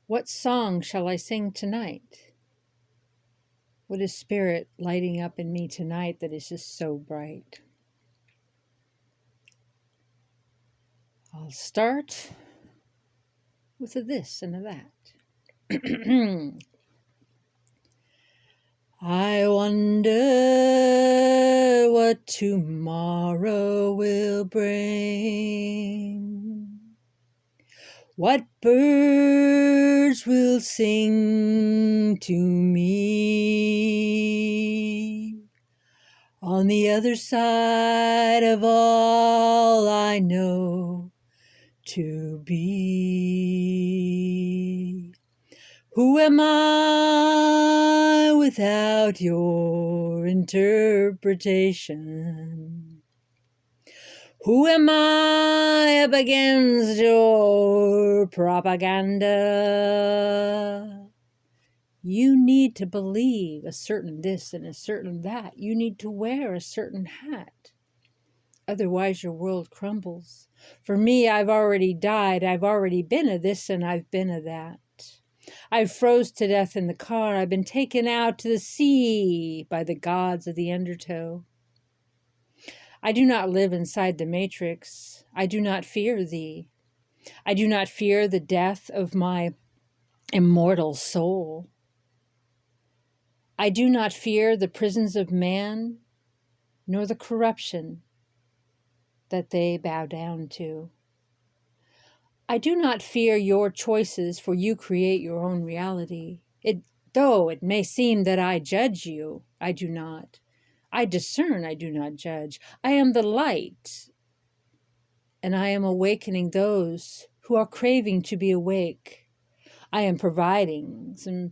What song shall I sing tonight? What is spirit lighting up in me tonight that is just so bright? I'll start with a this and a that. I wonder what tomorrow will bring. What birds will sing to me on the other side of all I know to be? Who am I without your interpretation? Who am I up against your propaganda? You need to believe a certain this and a certain that. You need to wear a certain hat. Otherwise, your world crumbles. For me, I've already died. I've already been a this and I've been a that. I've froze to death in the car. I've been taken out to the sea by the gods of the undertow. I do not live inside the matrix. I do not fear thee. I do not fear the death of my immortal soul. I do not fear the prisons of man, nor the corruption that they bow down to. I do not fear your choices, for you create your own reality. Though it may seem that I judge you, I do not. I discern, I do not judge. I am the light, and I am awakening those who are craving to be awake. I am providing some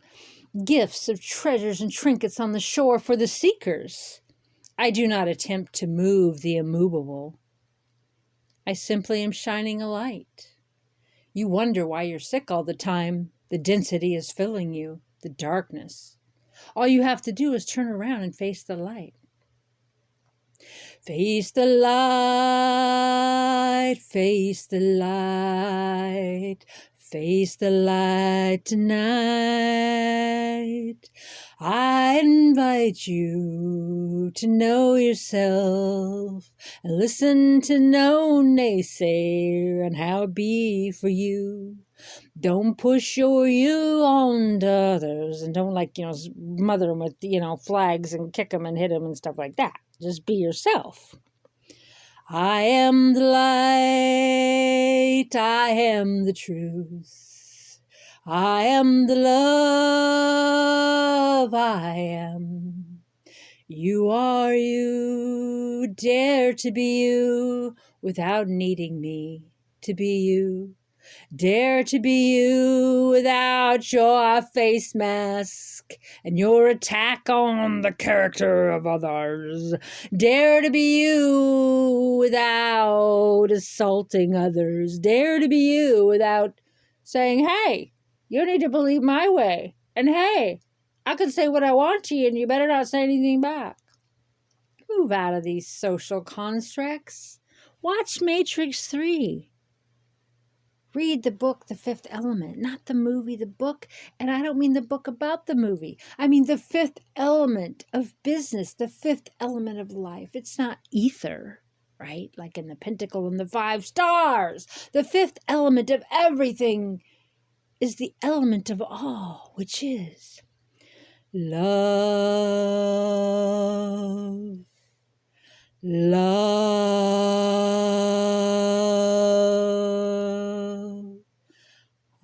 gifts of treasures and trinkets on the shore for the seekers. I do not attempt to move the immovable. I simply am shining a light. You wonder why you're sick all the time. The density is filling you, the darkness. All you have to do is turn around and face the light. Face the light, face the light, face the light tonight. I invite you to know yourself and listen to no naysayer and how it be for you. Don't push your you on to others and don't mother them with, flags and kick them and hit them and stuff like that. Just be yourself. I am the light. I am the truth. I am the love. I am. You are you. Dare to be you without needing me to be you. Dare to be you without your face mask and your attack on the character of others. Dare to be you without assaulting others. Dare to be you without saying, hey, you need to believe my way. And hey, I can say what I want to you and you better not say anything back. Move out of these social constructs. Watch Matrix 3. Read the book, The Fifth Element, not the movie, the book. And I don't mean the book about the movie. I mean the fifth element of business, the fifth element of life. It's not ether, right? Like in the Pentacle and the 5 stars. The fifth element of everything is the element of all, which is love. Love.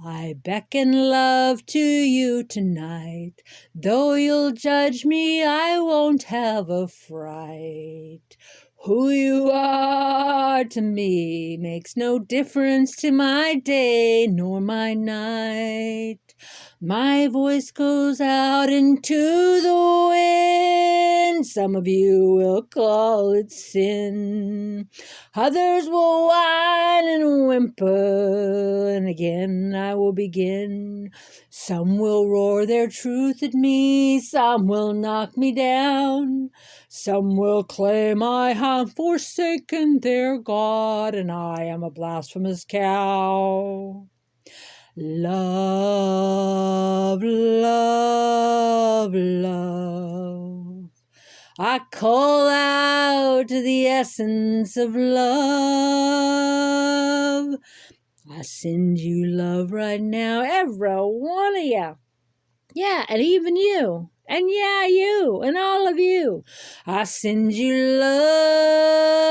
I beckon love to you tonight. Though you'll judge me, I won't have a fright. Who you are to me makes no difference to my day nor my night. My voice goes out into the wind. Some of you will call it sin. Others will whine and whimper, and again I will begin. Some will roar their truth at me, some will knock me down. Some will claim I have forsaken their God, and I am a blasphemous cow. Love, love, love. I call out to the essence of love. I send you love right now, every one of you. Yeah, and even you. And yeah, you. And all of you. I send you love.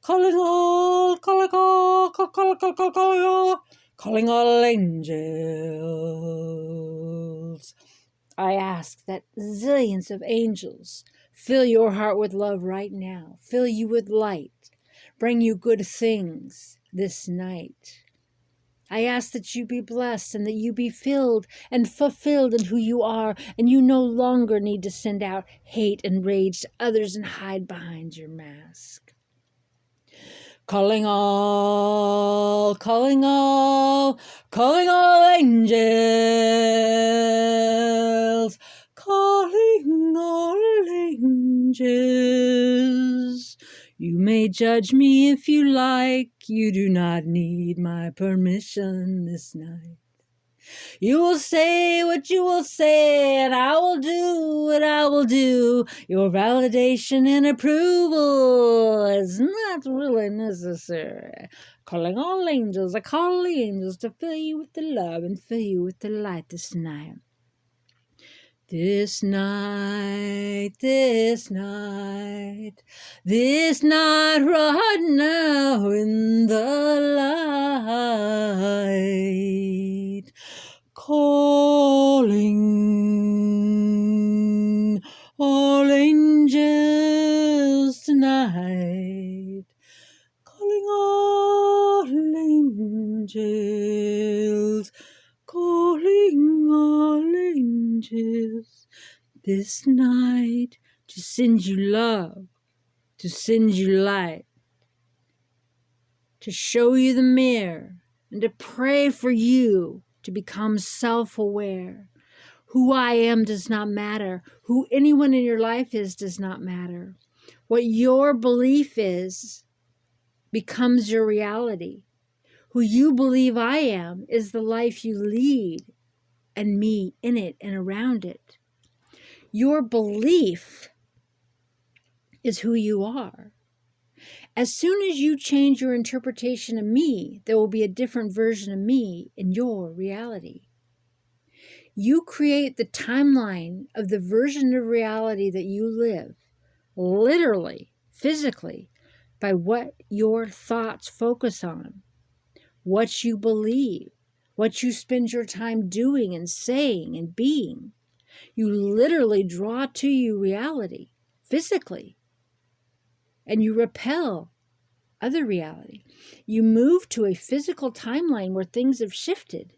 Calling all, calling all, calling all angels. I ask that zillions of angels fill your heart with love right now. Fill you with light. Bring you good things this night. I ask that you be blessed and that you be filled and fulfilled in who you are, and you no longer need to send out hate and rage to others and hide behind your mask. Calling all, calling all, calling all angels, calling all angels. You may judge me if you like, you do not need my permission this night. You will say what you will say, and I will do what I will do. Your validation and approval is not really necessary. Calling all angels, I call the angels to fill you with the love and fill you with the light this night. This night, this night, this night right now in the light. Calling all angels tonight. Calling all angels. Calling all angels this night to send you love, to send you light, to show you the mirror, and to pray for you to become self-aware. Who I am does not matter. Who anyone in your life is does not matter. What your belief is becomes your reality. Who you believe I am is the life you lead, and me in it and around it. Your belief is who you are. As soon as you change your interpretation of me, there will be a different version of me in your reality. You create the timeline of the version of reality that you live, literally, physically, by what your thoughts focus on, what you believe, what you spend your time doing and saying and being. You literally draw to you reality, physically, and you repel other reality. You move to a physical timeline where things have shifted.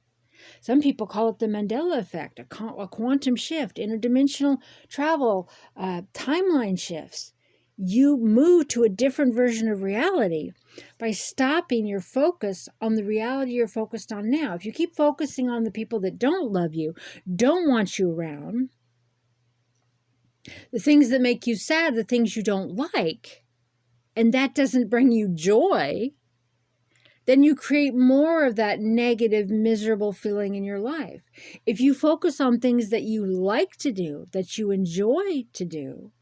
Some people call it the Mandela effect, a quantum shift, interdimensional travel, timeline shifts. You move to a different version of reality by stopping your focus on the reality you're focused on now. If you keep focusing on the people that don't love you, don't want you around, the things that make you sad, the things you don't like, and that doesn't bring you joy, then you create more of that negative, miserable feeling in your life. If you focus on things that you like to do, that you enjoy to do,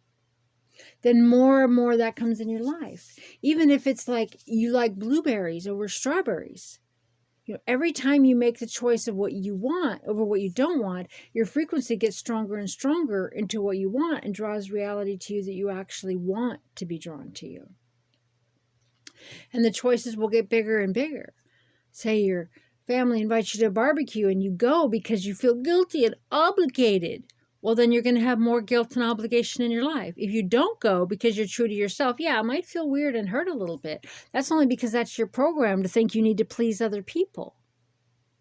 then more and more that comes in your life. Even if it's like you like blueberries over strawberries. Every time you make the choice of what you want over what you don't want, your frequency gets stronger and stronger into what you want and draws reality to you that you actually want to be drawn to you. And the choices will get bigger and bigger. Say your family invites you to a barbecue and you go because you feel guilty and obligated. Well, then you're going to have more guilt and obligation in your life. If you don't go because you're true to yourself, yeah, it might feel weird and hurt a little bit. That's only because that's your program to think you need to please other people.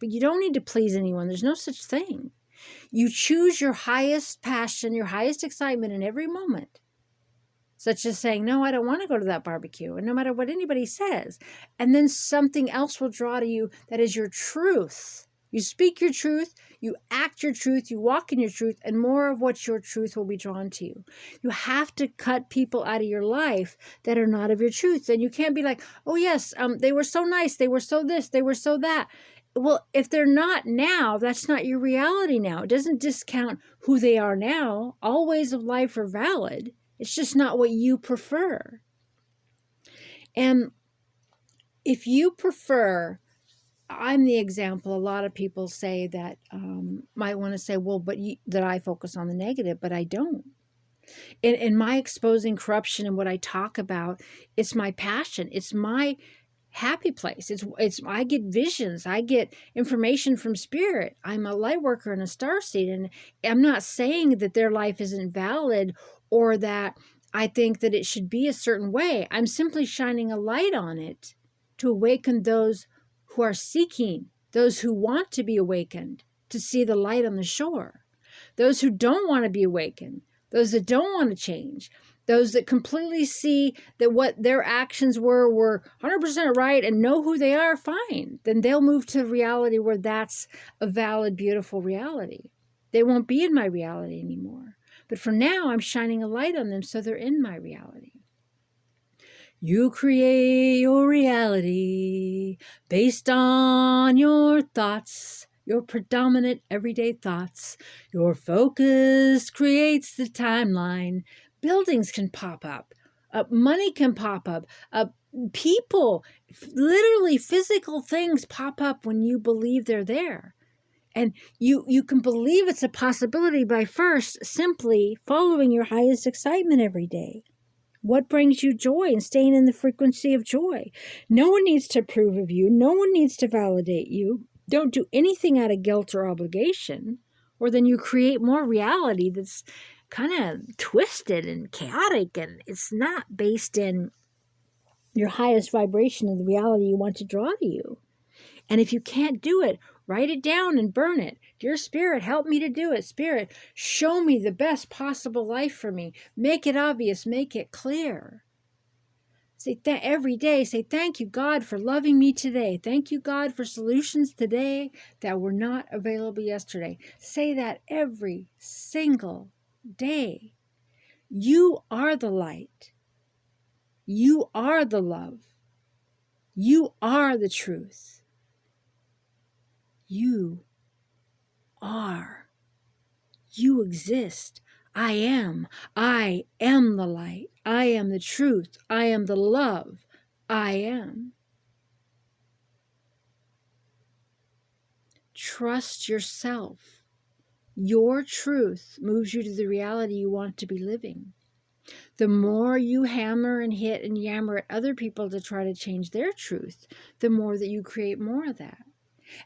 But you don't need to please anyone. There's no such thing. You choose your highest passion, your highest excitement in every moment. Such as saying, no, I don't want to go to that barbecue, and no matter what anybody says. And then something else will draw to you that is your truth. You speak your truth, you act your truth, you walk in your truth, and more of what's your truth will be drawn to you. You have to cut people out of your life that are not of your truth. And you can't be like, oh yes, they were so nice, they were so this, they were so that. Well, if they're not now, that's not your reality now. It doesn't discount who they are now. All ways of life are valid. It's just not what you prefer. And if you prefer, I'm the example. A lot of people say that might want to say, well, but that I focus on the negative, but I don't. In my exposing corruption and what I talk about, it's my passion. It's my happy place. It's I get visions. I get information from spirit. I'm a light worker and a starseed, and I'm not saying that their life isn't valid or that I think that it should be a certain way. I'm simply shining a light on it to awaken those who are seeking, those who want to be awakened, to see the light on the shore, those who don't want to be awakened, those that don't want to change, those that completely see that what their actions were 100% right and know who they are, fine. Then they'll move to reality where that's a valid, beautiful reality. They won't be in my reality anymore. But for now, I'm shining a light on them so they're in my reality. You create your reality based on your thoughts, your predominant everyday thoughts. Your focus creates the timeline. Buildings can pop up. Money can pop up. People, literally physical things pop up when you believe they're there. And you can believe it's a possibility by first simply following your highest excitement every day. What brings you joy and staying in the frequency of joy? No one needs to approve of you. No one needs to validate you. Don't do anything out of guilt or obligation, or then you create more reality that's kind of twisted and chaotic, and it's not based in your highest vibration of the reality you want to draw to you. And if you can't do it, write it down and burn it. Dear Spirit, help me to do it. Spirit, show me the best possible life for me. Make it obvious. Make it clear. Say that every day. Say, thank you, God, for loving me today. Thank you, God, for solutions today that were not available yesterday. Say that every single day. You are the light. You are the love. You are the truth. You are. You exist. I am. I am the light. I am the truth. I am the love. I am. Trust yourself. Your truth moves you to the reality you want to be living. The more you hammer and hit and yammer at other people to try to change their truth, the more that you create more of that.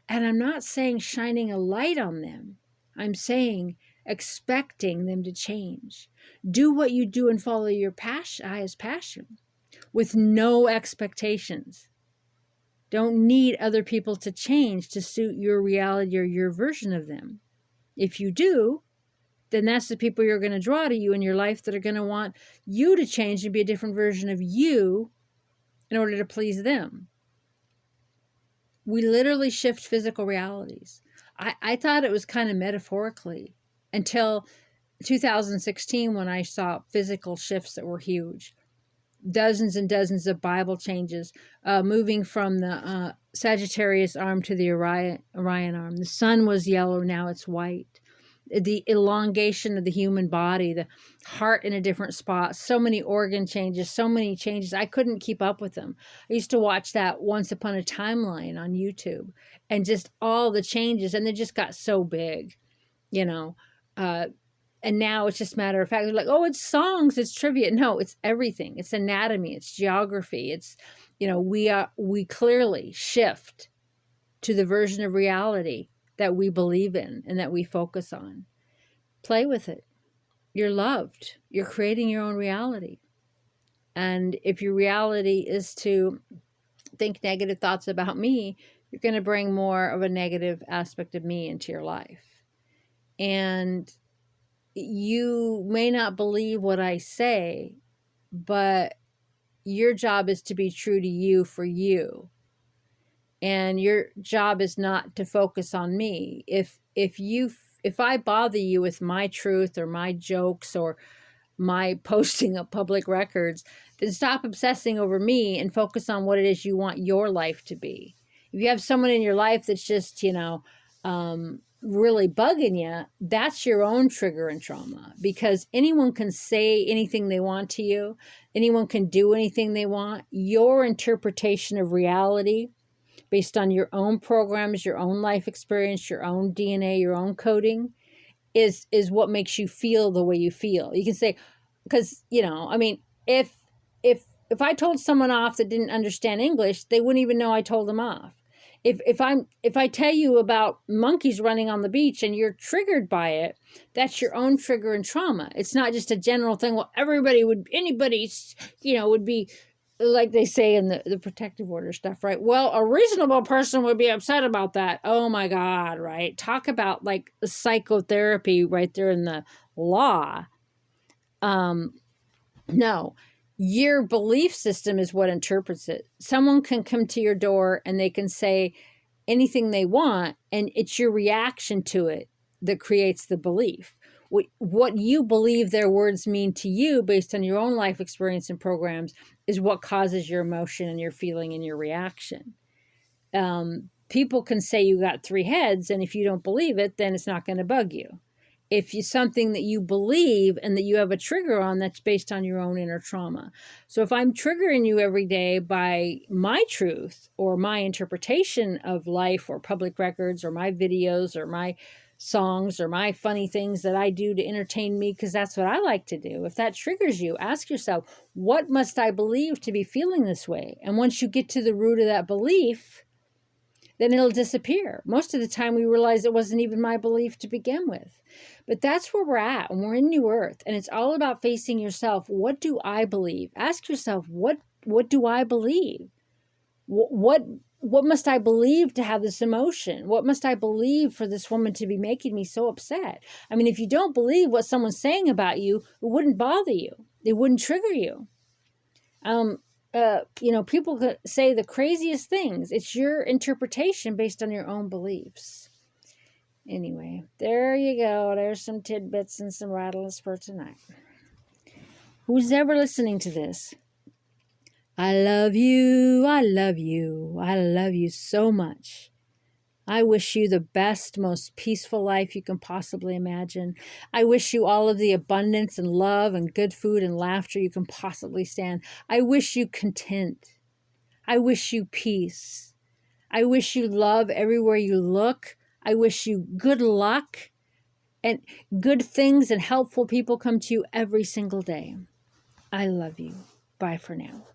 And I'm not saying shining a light on them. I'm saying expecting them to change. Do what you do and follow your highest passion with no expectations. Don't need other people to change to suit your reality or your version of them. If you do, then that's the people you're going to draw to you in your life that are going to want you to change and be a different version of you in order to please them. We literally shift physical realities. I thought it was kind of metaphorically until 2016 when I saw physical shifts that were huge. Dozens and dozens of Bible changes, moving from the Sagittarius arm to the Orion arm. The sun was yellow, now it's white. The elongation of the human body, the heart in a different spot, so many organ changes, so many changes. I couldn't keep up with them. I used to watch that Once Upon a Timeline on YouTube and just all the changes, and they just got so big, you know. And now it's just a matter of fact. They're like, oh, it's songs, it's trivia. No, it's everything. It's anatomy, it's geography. It's, you know, we clearly shift to the version of reality that we believe in and that we focus on. Play with it. You're loved. You're creating your own reality. And if your reality is to think negative thoughts about me, you're going to bring more of a negative aspect of me into your life. And you may not believe what I say, but your job is to be true to you for you. and your job is not to focus on me. If I bother you with my truth or my jokes or my posting of public records, then stop obsessing over me and focus on what it is you want your life to be. If you have someone in your life that's just, really bugging you, that's your own trigger and trauma, because anyone can say anything they want to you. Anyone can do anything they want. Your interpretation of reality based on your own programs, your own life experience, your own DNA, your own coding is what makes you feel the way you feel. You can say, because if I told someone off that didn't understand English, they wouldn't even know I told them off. If I tell you about monkeys running on the beach and you're triggered by it, that's your own trigger and trauma. It's not just a general thing. Well, anybody would be, like they say in the protective order stuff, right? Well, a reasonable person would be upset about that. Oh my God, right? Talk about like psychotherapy right there in the law. No, your belief system is what interprets it. Someone can come to your door and they can say anything they want, and it's your reaction to it that creates the belief. What you believe their words mean to you based on your own life experience and programs is what causes your emotion and your feeling and your reaction. People can say you got 3 heads, and if you don't believe it, then it's not going to bug you. If you something that you believe and that you have a trigger on, that's based on your own inner trauma. So if I'm triggering you every day by my truth or my interpretation of life or public records or my videos or my songs or my funny things that I do to entertain me, because that's what I like to do, if that triggers you, ask yourself, what must I believe to be feeling this way? And once you get to the root of that belief, then it'll disappear. Most of the time we realize it wasn't even my belief to begin with. But that's where we're at when we're in New Earth, and it's all about facing yourself. What do I believe? Ask yourself, what do I believe? What must I believe to have this emotion? What must I believe for this woman to be making me so upset? I mean, if you don't believe what someone's saying about you, it wouldn't bother you. It wouldn't trigger you. People could say the craziest things. It's your interpretation based on your own beliefs. Anyway, there you go. There's some tidbits and some rattles for tonight. Who's ever listening to this? I love you. I love you. I love you so much. I wish you the best, most peaceful life you can possibly imagine. I wish you all of the abundance and love and good food and laughter you can possibly stand. I wish you content. I wish you peace. I wish you love everywhere you look. I wish you good luck and good things and helpful people come to you every single day. I love you. Bye for now.